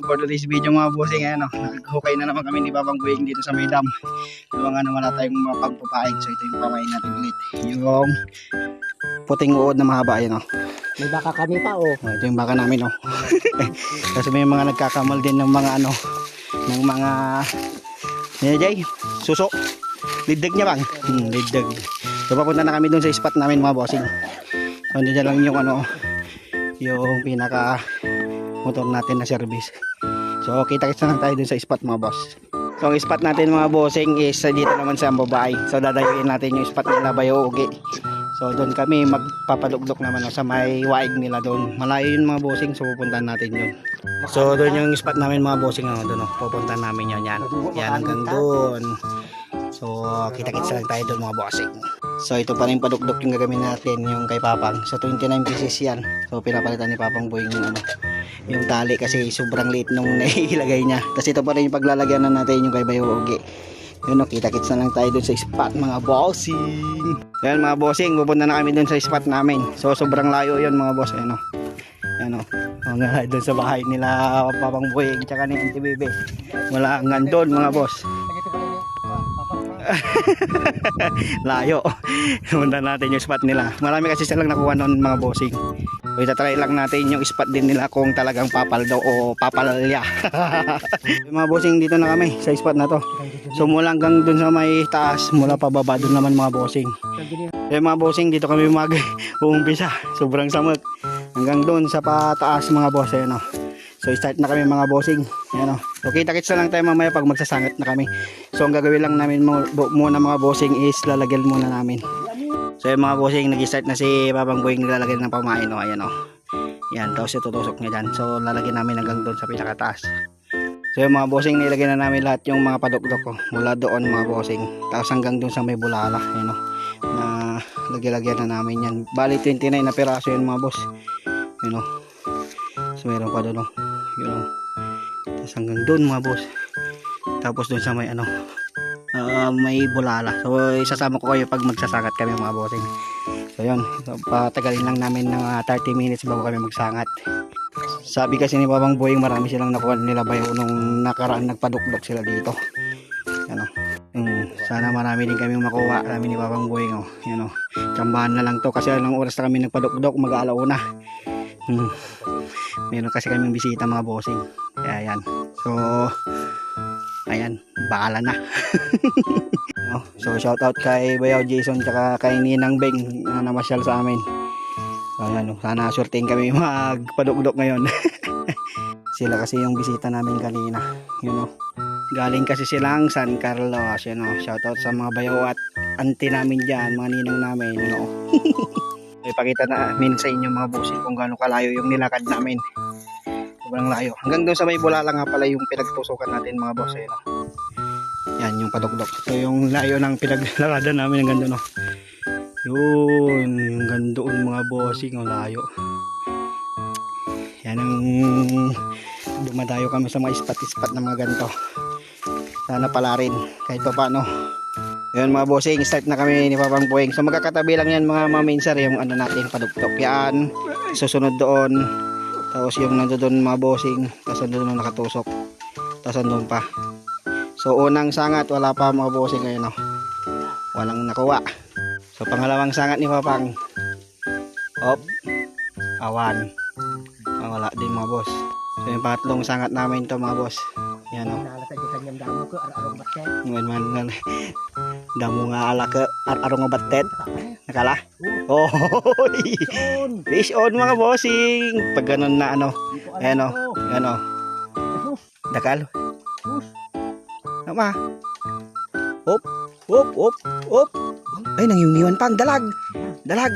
for today's video mga bossing, ayan o, naghukay na naman kami ni Papang Buing dito sa may dam. Yung nga naman na tayong mapagpapain. So ito yung pamain natin ulit. Yung puting uod na mahaba, ayan o. May baka kami pa oh. Ito yung baka namin o. Kasi may mga nagkakamal din ng mga ano, ng mga Jay, suso. Lidag niya bang? Lidag. So papunta na kami dun sa spot namin mga bossing. So dyan lang yung ano, yung pinaka motor natin na service. So kita-kits na lang tayo dun sa spot mga boss. So ang spot natin mga bossing is dito naman sa Ambabay. So dadayuin natin yung spot nila Bayoogi. So doon kami magpapadugdok naman sa may waig nila doon. Malayo yun mga bossing, so pupuntahan natin yun. So doon yung spot namin mga bossing, doon pupuntahan namin yun yan. Yan hanggang doon. So kita-kits lang tayo doon mga bossing. So ito pa rin padukdok yung gagawin natin, yung kay Papang. So 29 pieces yan. So pinapalitan ni Papang Buing yung ano, yung tali kasi sobrang liit nung nailagay niya. Kasi ito pa rin yung paglalagyan na natin yung kay Bayoogi. Yun o, kita-kits na lang tayo dun sa spot mga bossing. Yan mga bossing, pupunta na kami dun sa spot namin. So sobrang layo yun mga boss. Yan o, yan o, mga dun sa bahay nila Papang Buing tsaka ni Auntie Bebe. Wala hanggang dun mga boss. Layo. Pupunta natin yung spot nila. Marami kasi silang nakuha noon mga bossing. So itatry lang natin yung spot din nila kung talagang papal daw o papalya. Mga bossing, dito na kami sa spot na to. So mula hanggang dun sa may taas, mula pababa dun naman mga bossing. Mga bossing, dito kami mag-uumpisa. Sobrang samot. Hanggang dun sa pataas mga boss. Ayan o. So start na kami mga bossing. Ayan o. So kita-kits na lang tayo mamaya pag magsasangat na kami. So ang gagawin lang namin muna mga bossing is lalagyan muna namin. So yung mga bossing, nag-start na si Papang Buing nilalagyan ng pamain o. Ayan o. Yan, tapos itutusok niya dyan. So lalagyan namin hanggang doon sa pinakataas. So yung mga bossing, nilagyan na namin lahat yung mga padukdok ko. Mula doon mga bossing. Tapos hanggang doon sa may bulala. Ayan o. Na lagyan na namin yan. Bali 29 na piraso yun mga boss. Ayan o. So meron pa doon o. Yun o. Tapos hanggang doon mga boss. Tapos doon sa may ano, may bulala. So isasama ko kayo pag magsasangat kami mga bossing. So yun, so, patagalin lang namin ng 30 minutes bago kami magsangat. Sabi kasi ni Papang Buing, marami silang nakuha nila bayo nung nakaraan nagpadukdok sila dito. Ano, sana marami din kami makuha namin ni Papang Buing oh. Yan oh. Tsambahan na lang to kasi ilang oras na kami nagpadukdok, mag-aalauna. Meron kasi kaming bisita mga bossing. Kaya yan. So ayan, bahala na. So shout out kay Bayaw Jason tsaka kay Ninang Beng na namasyal sa amin. So ayan, sana surting kami magpadukdok ngayon. Sila kasi yung bisita namin kanina. Yun o. Galing kasi silang San Carlos. Yun o. Shout out sa mga bayaw at auntie namin dyan, mga ninang namin. Yun o. Ipakita namin sa inyo mga bossing kung gaano kalayo yung nilakad namin. Sobrang layo. Hanggang doon sa may bulala nga pala yung pinagtusukan natin mga boss. Ayun, no? Yan yung padukdok. So yung layo ng pinaglaladan namin hanggang doon. No? Yun. Hanggang doon mga bossing. Ang layo. Yan ang dumadayo kami sa mga spot na mga ganito. Sana pala rin. Kahit pa paano. Yun mga bossing. Start na kami ni Papang Buing. So magkakatabi lang yan mga maminsar. Yung ano natin padukdok. Yan. Susunod doon. Tapos yung nandoon mga bossing, tapos nandoon nakatusok. Tapos nandoon pa. So unang sangat wala pa mga bossing ngayon, no. Walang nakuha. So pangalawang sangat ni Papang. Op. Awan. Wala din mga boss. So yung pangatlong sangat namin to mga boss. Yan o. Ngayon damo nga ala ke arong batet. Nakala? Oh. Fish on mga bossing. Pag ganun na ano. Ayan o. Ayan o. Dakal. Nama. Hop. Hop. Hop. Hop. Ay, nangyungiwan pang. Dalag. Dalag.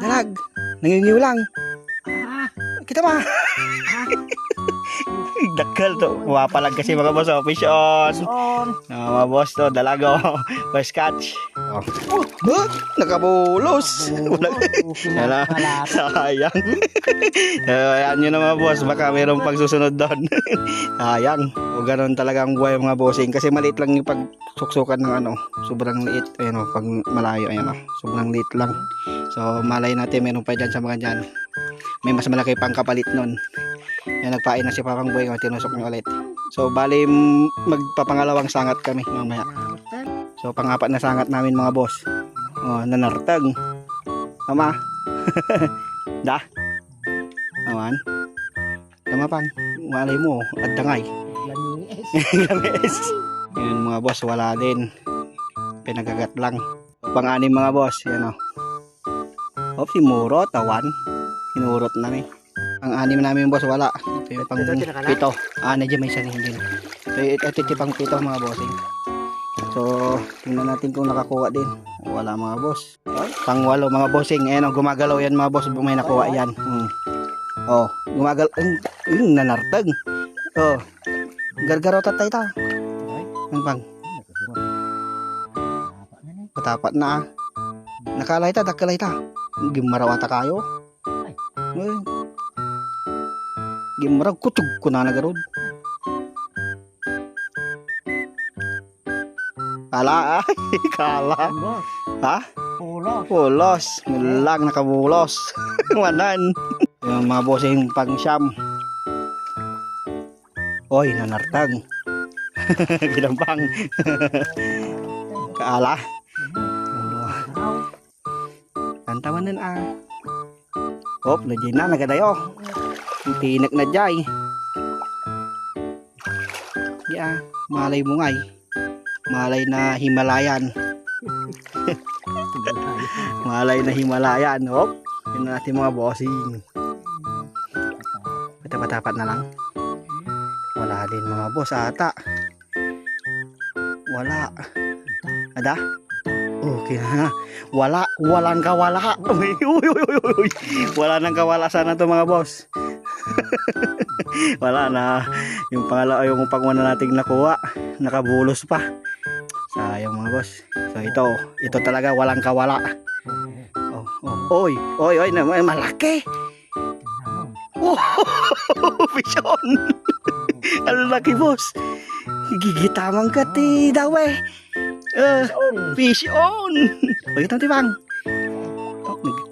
Dalag. Nangyungiw lang. Kita ba? Dakal to. Mapalag kasi mga boss. Oh, fish on. Mga boss to. Dalago. First catch. Oh. Nakabulos. Wala. Sayang. Ayan nyo na mga boss. Baka mayroong pagsusunod doon. Sayang. O ganun talagang buhay mga bossing. Kasi maliit lang yung pagsuksukan ng ano. Sobrang liit. Ayan o. Pag malayo. Ayan o. Sobrang liit lang. So malay natin meron pa dyan sa mga dyan. may mas malaki pang kapalit nun. Yan, nagpain na si Papang Boy, tinusok niya ulit. So bali magpapangalawang sangat kami mamaya. So pang-apat na sangat namin mga boss. Oh, nanartag. Tama. Da. Awan. Tama pang. Malay mo, at dangay. Lamis. Yun mga boss, wala din. Pinagagat lang. Pang-anim mga boss, yan o. Oh, si Muro, tawan. Hinurot na ni. Pang-anim namin boss, wala. Ito yung pang pito. Medyo may sanin din. Ito yung pang pito mga bossing. So, tingnan natin kung nakakuha din. Wala mga boss. Pang walo mga bossing. Ayan o, gumagalaw yan mga boss. May nakuha yan. Oh, gumagalaw. Nanartag. Oh, gargaro tatay ta. Ano bang? Patapat na. Nakalay ta, dakalay ta. Gimarawata kayo. Gimaraw kutug ko na nagarod. Kala ay, kala. Ha? Pulos. Nilang nakabulos. Manan. Yung mga bossing pang siyam. Oy, nanartag. Ginampang. Kaala. Tantawanan Hop, lagyan na, nagadayo. Tinak na jay. Yeah, malay mo ngay. Malay na Himalayan. Malay na Himalayan. Hop, yun na natin mga bossing. Patapat na lang. Wala din mga boss ata. Wala. Ada? Okay na. Walang kawala. Uy. Wala nang kawala sana to mga boss. Wala na. Yung pangalawa, yung panguna nating nakuha, nakabulos pa. Sayang mga boss. So ito talaga walang kawala. Oy, malaki. Oh, Vision. Ang laki boss. Gigitamang ka ti daw eh. Fish on. Bagit natin bang.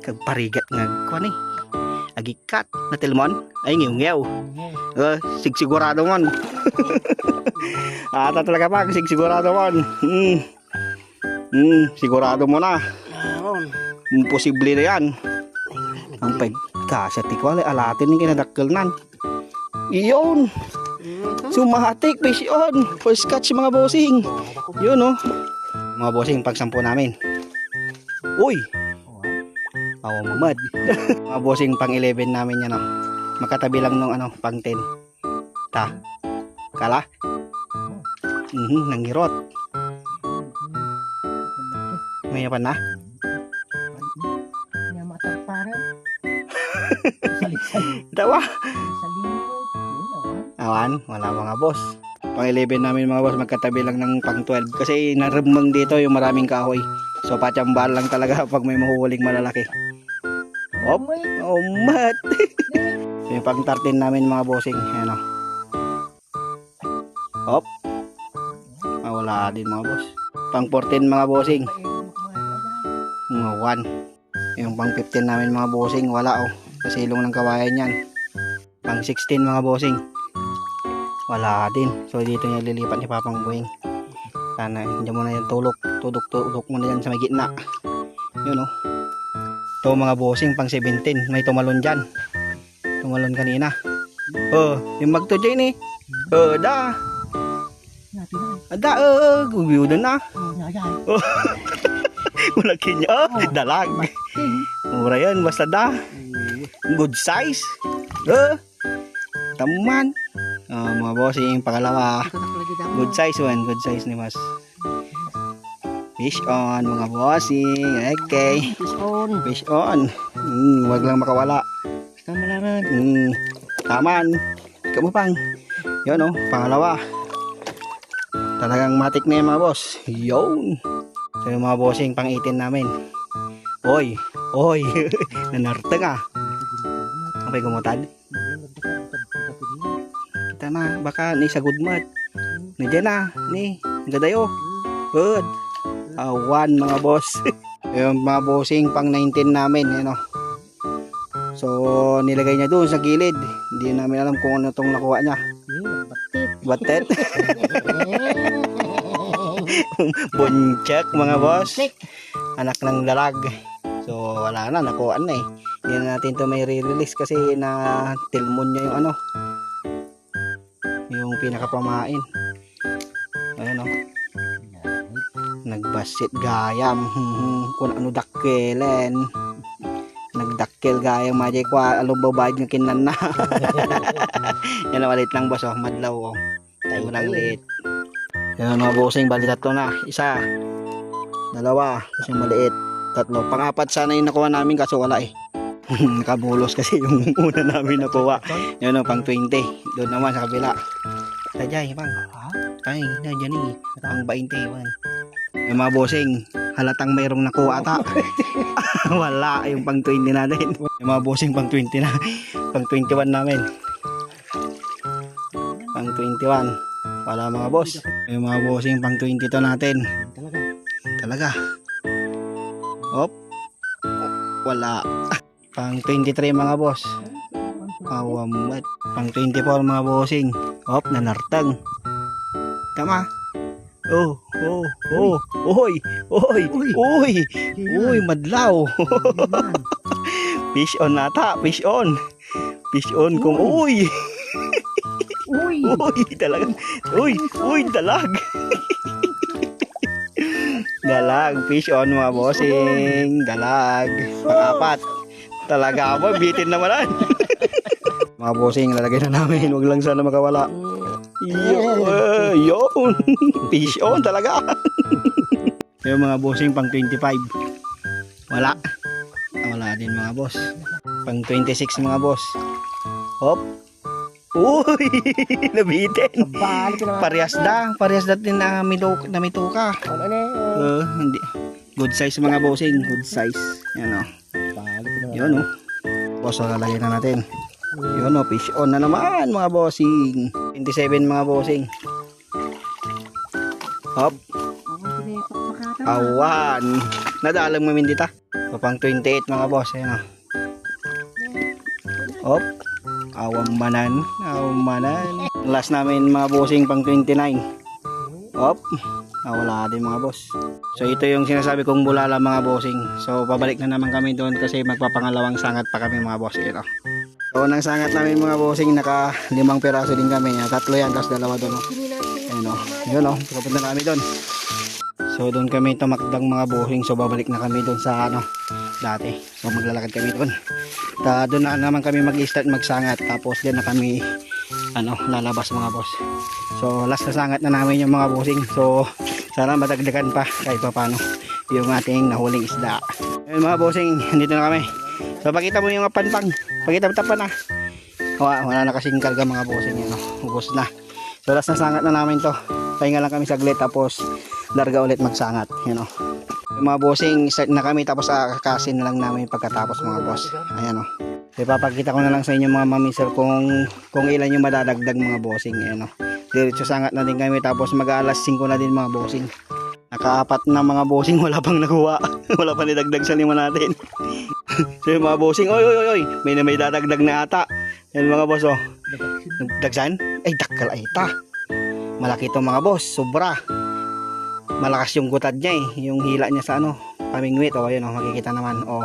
Nagparigat nga kuha ni. Agikat na tilmon. Ay ngiyaw. Sigurado mon. Ata talaga pag sigurado mon. Sigurado mo na. Imposible na yan. Ang pagkasya tikwala alatin yung kinadakkel nan. Iyon. Sumahatik fish on. First catch mga bossing. Yun oh. Mga bossing pagsampo namin. Uy. Awa mamad. Mga bossing pang 11 namin yan oh. Makatabi lang nung pang 10. Ta. Kala? Nangirot. May pa na? Tawa. Awan, wala mga boss. Pang 11 namin mga boss, magkatabi lang ng pang 12. Kasi narumang dito yung maraming kahoy. So patsambahan lang talaga pag may mahuhuling malalaki. Oh mat. Yung pang 13 namin mga bossing. Ayan o. Hop. Wala din mga boss. Pang 14 mga bossing. Mga 1. Yung pang 15 namin mga bossing, wala oh. Kasi ilong ng kawayan yan. Pang 16 mga bossing. Wala din. So dito niya lilipat ni Papang Boying. Sana hindi mo na yan tulok. Tudok mo na yan sa may gitna. Yun oh. Ito mga bossing pang 17. May tumalon dyan. Tumalon kanina. Yung magto dyan eh. Da. Ada gubiyo na. Malaki niya. Dalag. Mura yan basta da. Good size. Taman. Mga bossing pangalawa. Good size one. Good size ni mas. Fish on mga bossing. Okay. Fish on. Wag lang makawala. Taman. Kamu pang. Yun oh. Pangalawa. Talagang matik na yung mga boss. Yun. So yung mga bossing pang 18 namin. Oy. Nanartang Kapay gumutad. Kita na. Baka ni sa good mat. Nandiyan na. Ni. Gadayo. Good. Awan mga boss. Yung mga bossing pang 19 namin. Yan o. So So nilagay niya doon sa gilid. Hindi namin alam kung ano tong nakuha niya. Batet. Bunchak mga boss. Anak ng dalag. So wala na, nakuha na eh. Hindi na natin to may re-release kasi na tilmon niya yung ano. Yung pinakapamain. Ayan o. Nagbasit gayam. Kung ano dakkelen. Nagdakkel gayam majay kwa alubabad ng kinan na. Yan na malit lang boss oh. Madlaw oh. Tayo lang liit. Yan mga bossing, bali tatlo na. Isa. Dalawa. Kasi maliit. Tatlo. Pang-apat sana yung nakuha namin kaso wala eh. Nakabulos kasi yung una namin nakuha. Yan o, pang 20. Doon naman sa kabila. Tajay, pang. Ay, dyan eh. Pang 20. Yung mga bossing, halatang mayroong nakuha ata. Wala yung pang 20 natin. Yung mga bossing, pang 20 na. Pang 21 namin. Pang 21. Wala mga boss. Yung mga bossing, pang 22 natin. Talaga. Op. Wala. Pang 23 mga boss. Awamat. Pang 24 mga bossing. Op, nanartag. Tama. Oh. Oy. Uy, madlaw. Fish on nata. Fish on kung uy. Uy, talaga. Uy, dalag. Dalag, fish on mga bossing. Dalag. Pang-apat. Talaga ba? Bitin naman yan. Mga bossing, lalagay na namin. Huwag lang sana makawala. Yun. Fish on talaga. Yung mga bossing pang 25. Wala. Wala din mga boss. Pang 26 mga boss. Hop. Uy! Nabitin. Parehas din na mituka. Hindi. Good size mga bossing. Good size. Yan o. Yun o. Boss, lalagyan na natin. Yun o. Fish on na naman mga bossing. 27 mga bossing. Hop. Awan. Nadalang mo mindita. Pang 28 mga boss. Yan o. Hop. Awang manan. Last namin mga bossing pang 29. Hop. Wala din mga boss. So ito yung sinasabi kong bulala mga bossing. So pabalik na naman kami doon kasi magpapangalawang sangat pa kami mga boss. Ito. So nang sangat namin mga bossing naka 5 piraso din kami. 3 yan tapos 2 doon. Ayun o. Yun o. Pupunta na kami doon. So doon kami tumakdang mga bossing. So babalik na kami doon sa dati. So maglalakad kami doon. Doon na naman kami mag-start magsangat. Tapos din na kami lalabas mga boss. So last na sangat na namin yung mga bossing. So sana madagdagan pa kahit pa paano yung ating nahuling isda. Ayun mga bossing, dito na kami. So pakita mo yung pantang. Pakita mo tapan na. Wala na kasing karga mga bossing. Ubos na. So last na sangat na namin to. Pahinga lang kami saglit tapos larga ulit magsangat. Yung mga bossing, start na kami tapos kakasin na lang namin pagkatapos mga boss. Ayan o. Ipapakita ko na lang sa inyo mga mamisir kung ilan yung madadagdag mga bossing. Ayan o. Diretso sangat na din kami tapos mag-alas 5 na din mga bossing. Naka-4 na mga bossing, wala pang nakuha. Wala pa nidagdag sa 5 natin. So yung mga bossing, oy, may dadagdag na ata. Yan mga boss oh. Dagsan? Ay dakkal ay ta. Malaki to mga boss, sobra. Malakas yung gutad niya eh, yung hila niya sa pamingwit oh, ayun oh, makikita naman oh.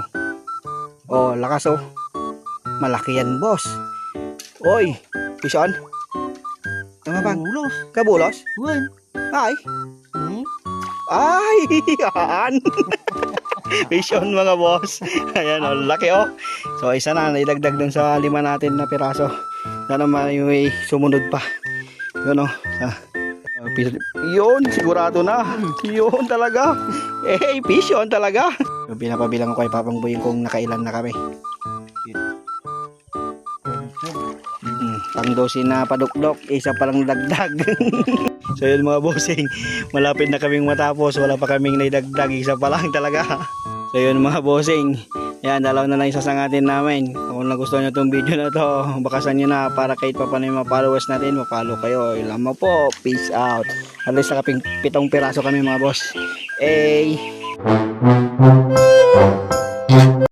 Oh, lakas oh. Malaki yan boss. Oy, fish on. Ano bang? Kabulos? Ay. Ay, yan. Fish on mga boss. Ayan o, laki o. So isa na, naidagdag dun sa 5 natin na piraso. Sana may sumunod pa. Yun o. Yun, sigurado na. Yun talaga. Fish on talaga. So, pinapabilang ko kay Papang Boy kung nakailan na kami. Pang 12 na padukdok, isa pa lang dagdag. So yun mga bossing, malapit na kaming matapos, wala pa kaming naidagdag, isa pa lang talaga. So yun mga bossing, yan, 2 na lang isasangatin namin. Kung nagustuhan nyo itong video na to, bakasan nyo na para kahit pa paano yung mga followers natin, mapalo kayo. Ilan mo po, peace out. At least nakaping 7 piraso kami mga boss.